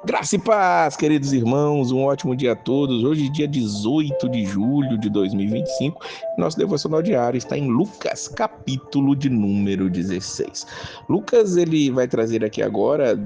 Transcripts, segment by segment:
Graça e paz, queridos irmãos, um ótimo dia a todos. Hoje, dia 18 de julho de 2025, nosso devocional diário está em Lucas, capítulo de número 16. Lucas, ele vai trazer aqui agora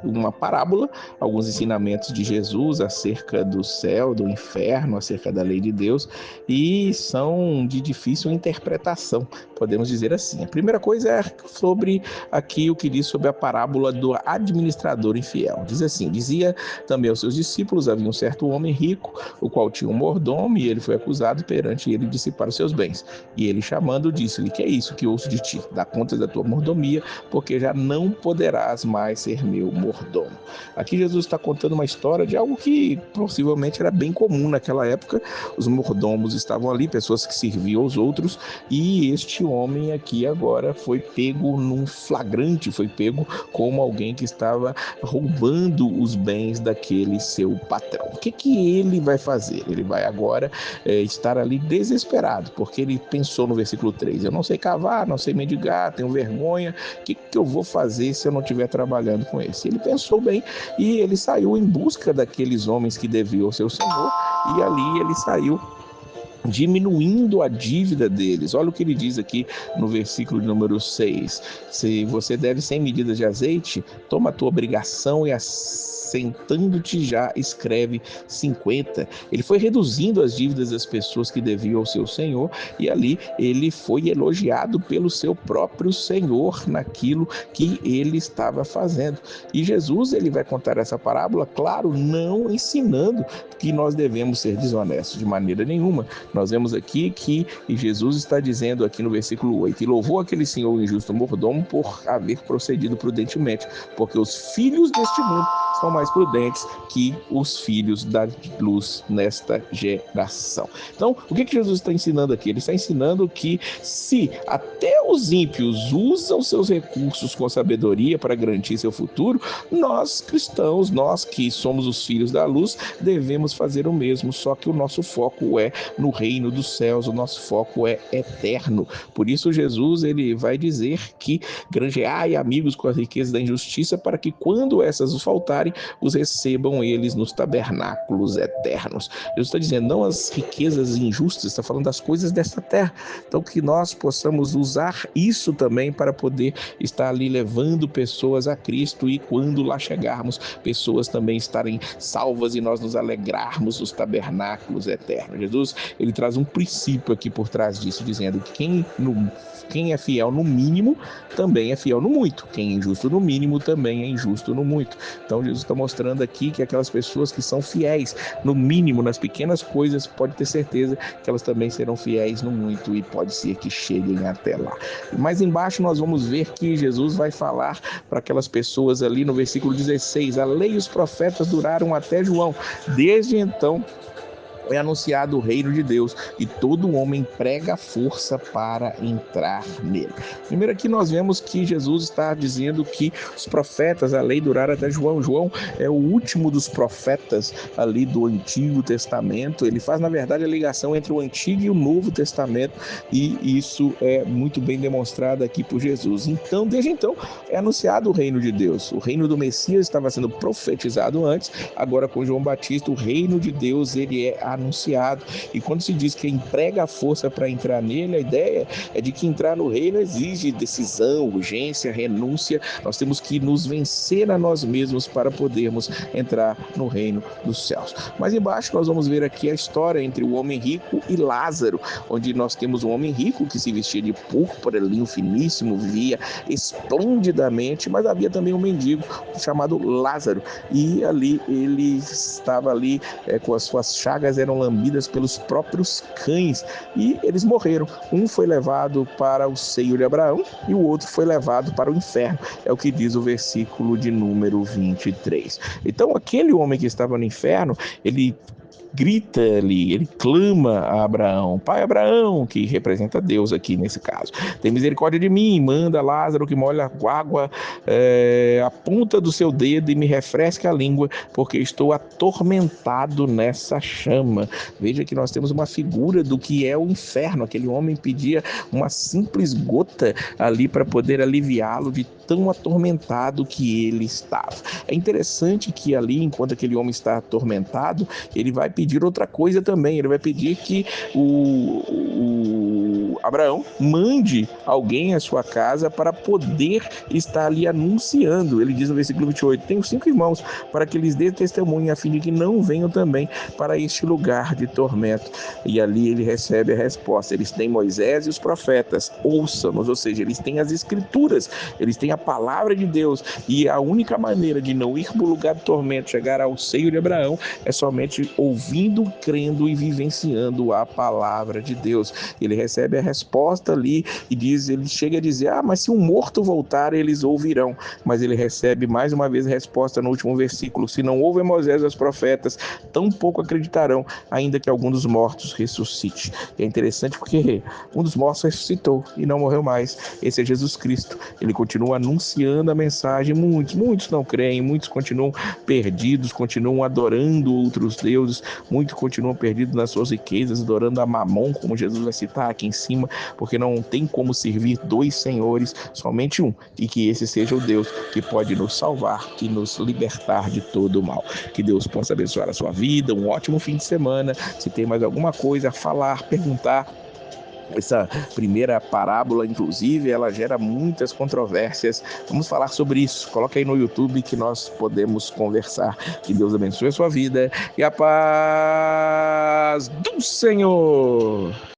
uma parábola, alguns ensinamentos de Jesus acerca do céu, do inferno, acerca da lei de Deus, e são de difícil interpretação, podemos dizer assim. A primeira coisa é sobre aqui o que diz sobre a parábola do administrador infiel. Diz assim: dizia também aos seus discípulos: havia um certo homem rico, o qual tinha um mordomo, e ele foi acusado perante ele de dissipar os seus bens. E ele, chamando, disse-lhe: que é isso que ouço de ti? Dá conta da tua mordomia, porque já não poderás mais ser meu mordomo. Aqui Jesus está contando uma história de algo que possivelmente era bem comum naquela época. Os mordomos estavam ali, pessoas que serviam aos outros, e este homem aqui agora foi pego num flagrante, foi pego como alguém que estava roubando os bens daquele seu patrão. O que ele vai fazer? Ele vai agora estar ali desesperado, porque ele pensou no versículo 3: eu não sei cavar, não sei mendigar, tenho vergonha, o que eu vou fazer se eu não estiver trabalhando com esse? Ele pensou bem e ele saiu em busca daqueles homens que deviam ao seu senhor, e ali ele saiu diminuindo a dívida deles. Olha o que ele diz aqui no versículo número 6: se você deve 100 medidas de azeite, toma a tua obrigação e assentando-te já escreve 50. Ele foi reduzindo as dívidas das pessoas que deviam ao seu senhor, e ali ele foi elogiado pelo seu próprio senhor naquilo que ele estava fazendo. E Jesus, ele vai contar essa parábola, claro, não ensinando que nós devemos ser desonestos de maneira nenhuma. Nós vemos aqui que Jesus está dizendo aqui no versículo 8: e louvou aquele senhor injusto mordomo por haver procedido prudentemente, porque os filhos deste mundo são mais prudentes que os filhos da luz nesta geração. Então, o que Jesus está ensinando aqui? Ele está ensinando que se até os ímpios usam seus recursos com sabedoria para garantir seu futuro, nós cristãos, nós que somos os filhos da luz, devemos fazer o mesmo, só que o nosso foco é no reino dos céus, o nosso foco é eterno. Por isso Jesus, ele vai dizer que granjeai amigos com as riquezas da injustiça, para que quando essas os faltarem, os recebam eles nos tabernáculos eternos. Jesus está dizendo não as riquezas injustas, está falando das coisas desta terra. Então que nós possamos usar isso também para poder estar ali levando pessoas a Cristo, e quando lá chegarmos, pessoas também estarem salvas e nós nos alegrarmos nos tabernáculos eternos. Jesus, ele traz um princípio aqui por trás disso, dizendo que quem é fiel no mínimo também é fiel no muito. Quem é injusto no mínimo também é injusto no muito. Então Jesus está mostrando aqui que aquelas pessoas que são fiéis no mínimo, nas pequenas coisas, pode ter certeza que elas também serão fiéis no muito, e pode ser que cheguem até lá. Mais embaixo nós vamos ver que Jesus vai falar para aquelas pessoas ali no versículo 16: a lei e os profetas duraram até João. Desde então é anunciado o reino de Deus, e todo homem prega força para entrar nele. Primeiro aqui nós vemos que Jesus está dizendo que os profetas, a lei duraram até João. João é o último dos profetas ali do Antigo Testamento. Ele faz, na verdade, a ligação entre o Antigo e o Novo Testamento, e isso é muito bem demonstrado aqui por Jesus. Então, desde então, é anunciado o reino de Deus. O reino do Messias estava sendo profetizado antes, agora com João Batista, o reino de Deus, ele é anunciado. E quando se diz que emprega a força para entrar nele, a ideia é de que entrar no reino exige decisão, urgência, renúncia. Nós temos que nos vencer a nós mesmos para podermos entrar no reino dos céus. Mas embaixo nós vamos ver aqui a história entre o homem rico e Lázaro, onde nós temos um homem rico que se vestia de púrpura, linho finíssimo, vivia esplendidamente, mas havia também um mendigo chamado Lázaro, e ali ele estava ali com as suas chagas eram lambidas pelos próprios cães, e eles morreram. Um foi levado para o seio de Abraão e o outro foi levado para o inferno. É o que diz o versículo de número 23. Então aquele homem que estava no inferno, ele grita ali, ele clama a Abraão, pai Abraão, que representa Deus aqui nesse caso, tem misericórdia de mim, manda Lázaro que molha a água, a ponta do seu dedo e me refresque a língua, porque estou atormentado nessa chama. Veja que nós temos uma figura do que é o inferno. Aquele homem pedia uma simples gota ali para poder aliviá-lo de tão atormentado que ele estava. É interessante que ali, enquanto aquele homem está atormentado, ele vai pedir outra coisa também. Ele vai pedir que o Abraão mande alguém à sua casa para poder estar ali anunciando. Ele diz no versículo 28, tenho 5 irmãos, para que lhes dê testemunho, a fim de que não venham também para este lugar de tormento. E ali ele recebe a resposta. Eles têm Moisés e os profetas, ouçam-nos, ou seja, eles têm as escrituras, eles têm a palavra de Deus, e a única maneira de não ir para o lugar de tormento, chegar ao seio de Abraão, é somente ouvindo, crendo e vivenciando a palavra de Deus. Ele recebe a resposta ali e ele chega a dizer, mas se um morto voltar, eles ouvirão. Mas ele recebe mais uma vez a resposta no último versículo, se não ouvem Moisés e os profetas, tampouco acreditarão, ainda que algum dos mortos ressuscite. E é interessante porque um dos mortos ressuscitou e não morreu mais. Esse é Jesus Cristo. Ele continua anunciando a mensagem. Muitos não creem, muitos continuam perdidos, continuam adorando outros deuses, muitos continuam perdidos nas suas riquezas, adorando a Mamon, como Jesus vai citar aqui em cima, porque não tem como servir 2 senhores, somente um, e que esse seja o Deus que pode nos salvar e nos libertar de todo o mal. Que Deus possa abençoar a sua vida, um ótimo fim de semana. Se tem mais alguma coisa a falar, perguntar, essa primeira parábola, inclusive, ela gera muitas controvérsias. Vamos falar sobre isso. Coloca aí no YouTube que nós podemos conversar. Que Deus abençoe a sua vida e a paz do Senhor.